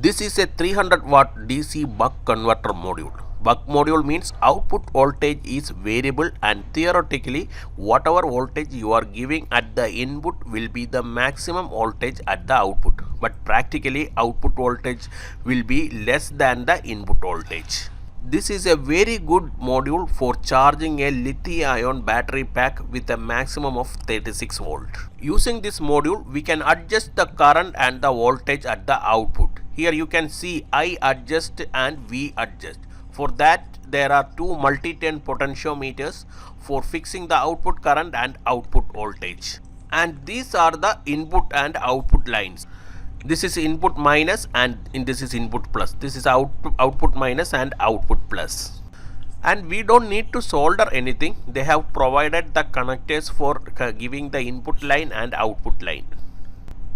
This is a 300 watt DC buck converter module. Buck module means output voltage is variable and theoretically whatever voltage you are giving at the input will be the maximum voltage at the output. But practically output voltage will be less than the input voltage. This is a very good module for charging a lithium-ion battery pack with a maximum of 36 volt. Using this module, we can adjust the current and the voltage at the output. Here you can see I adjust and V adjust. For that, there are two multi-10 potentiometers for fixing the output current and output voltage. And these are the input and output lines. This is input minus and this is input plus. This is output minus and output plus. And we don't need to solder anything. They have provided the connectors for giving the input line and output line.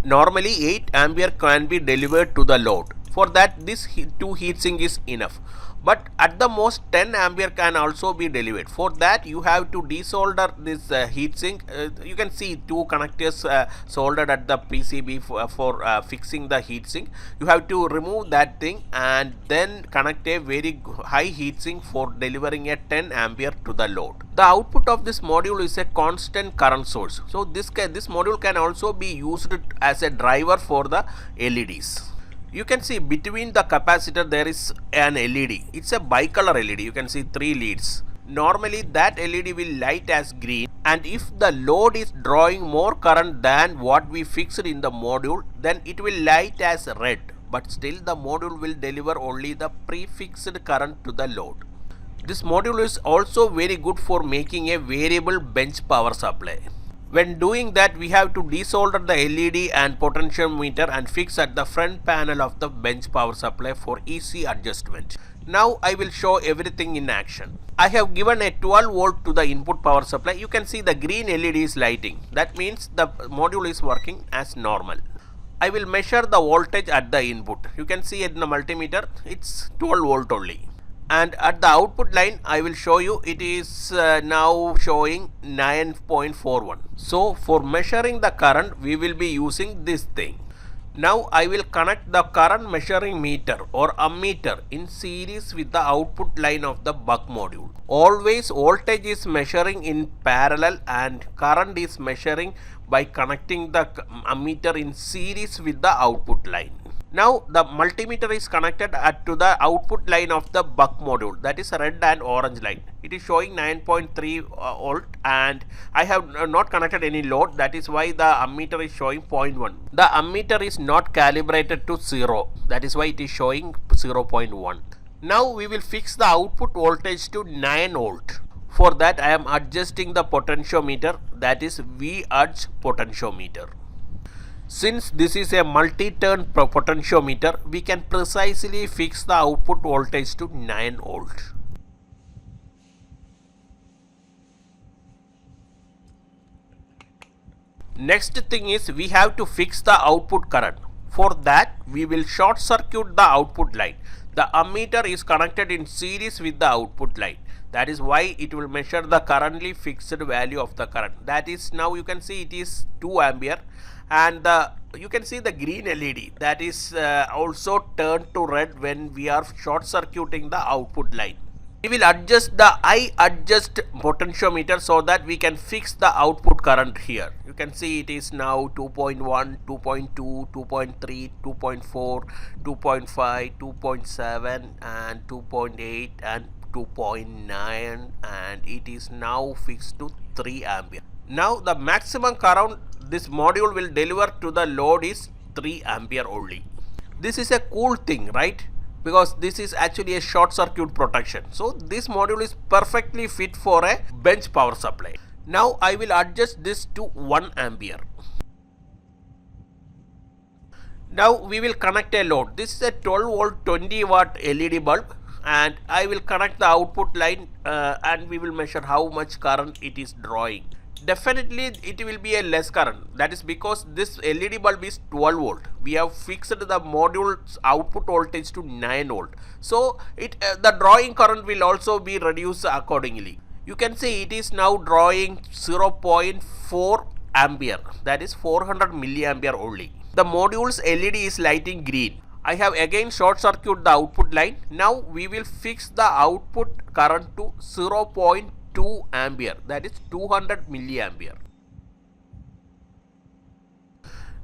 Normally 8 ampere can be delivered to the load. For that, this two heatsink is enough. But at the most 10 ampere can also be delivered. For that, you have to desolder this heatsink. You can see two connectors soldered at the PCB for fixing the heatsink. You have to remove that thing and then connect a very high heatsink for delivering a 10 ampere to the load. The output of this module is a constant current source. So this module can also be used as a driver for the LEDs. You can see between the capacitor there is an LED. It's a bicolor LED. You can see 3 leads. Normally that LED will light as green, and if the load is drawing more current than what we fixed in the module, then it will light as red. But still the module will deliver only the prefixed current to the load. This module is also very good for making a variable bench power supply. When doing that, we have to desolder the LED and potentiometer and fix at the front panel of the bench power supply for easy adjustment. Now I will show everything in action. I have given a 12 volt to the input power supply. You can see the green LED is lighting. That means the module is working as normal. I will measure the voltage at the input. You can see in the multimeter it's 12 volt only. And at the output line, I will show you it is now showing 9.41. So for measuring the current, we will be using this thing. Now I will connect the current measuring meter or ammeter in series with the output line of the buck module. Always voltage is measuring in parallel and current is measuring by connecting the ammeter in series with the output line. Now the multimeter is connected to the output line of the buck module, that is red and orange line. It is showing 9.3 volt and I have not connected any load, that is why the ammeter is showing 0.1. The ammeter is not calibrated to 0, that is why it is showing 0.1. Now we will fix the output voltage to 9 volt. For that I am adjusting the potentiometer, that is V edge potentiometer. Since this is a multi-turn potentiometer, we can precisely fix the output voltage to 9 volt. Next thing is we have to fix the output current. For that, we will short circuit the output line. The ammeter is connected in series with the output line. That is why it will measure the currently fixed value of the current. That is, now you can see it is 2 ampere. And you can see the green LED that is also turned to red when we are short circuiting the output line. We will adjust the I adjust potentiometer so that we can fix the output current here. You can see it is now 2.1, 2.2, 2.3, 2.4, 2.5, 2.7 and 2.8 and 2.9, and it is now fixed to 3 ampere. Now the maximum current this module will deliver to the load is 3 ampere only. This is a cool thing, right? Because this is actually a short circuit protection. So this module is perfectly fit for a bench power supply. Now I will adjust this to 1 ampere. Now we will connect a load. This is a 12 volt 20 watt LED bulb, and I will connect the output line and we will measure how much current it is drawing. Definitely it will be a less current. That is because this LED bulb is 12 volt. We have fixed the module's output voltage to 9 volt. So the drawing current will also be reduced accordingly. You can see it is now drawing 0.4 ampere, that is 400 milliampere only. The module's LED is lighting green. I have again short circuit the output line. Now we will fix the output current to 0.2 ampere, that is 200 milliampere.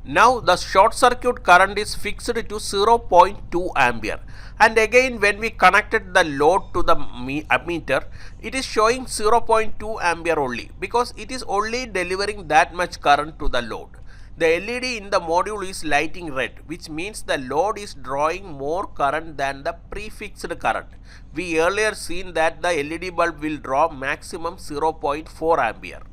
Now the short circuit current is fixed to 0.2 ampere, and again when we connected the load to the ammeter, it is showing 0.2 ampere only, because it is only delivering that much current to the load. The LED in the module is lighting red, which means the load is drawing more current than the prefixed current. We earlier seen that the LED bulb will draw maximum 0.4 ampere.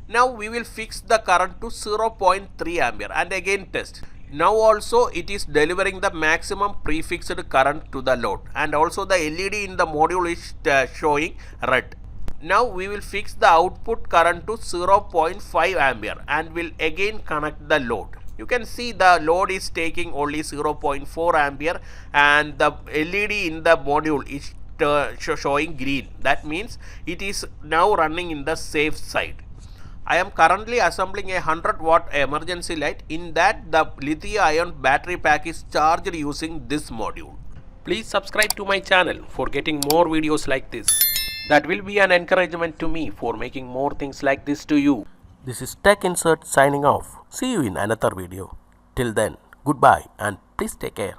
Now we will fix the current to 0.3 ampere and again test. Now also it is delivering the maximum prefixed current to the load, and also the LED in the module is showing red. Now we will fix the output current to 0.5 ampere and will again connect the load. You can see the load is taking only 0.4 ampere and the LED in the module is showing green. That means it is now running in the safe side. I am currently assembling a 100 watt emergency light. In that, the lithium ion battery pack is charged using this module. Please subscribe to my channel for getting more videos like this. That will be an encouragement to me for making more things like this to you. This is Tech Insert signing off. See you in another video. Till then, goodbye and please take care.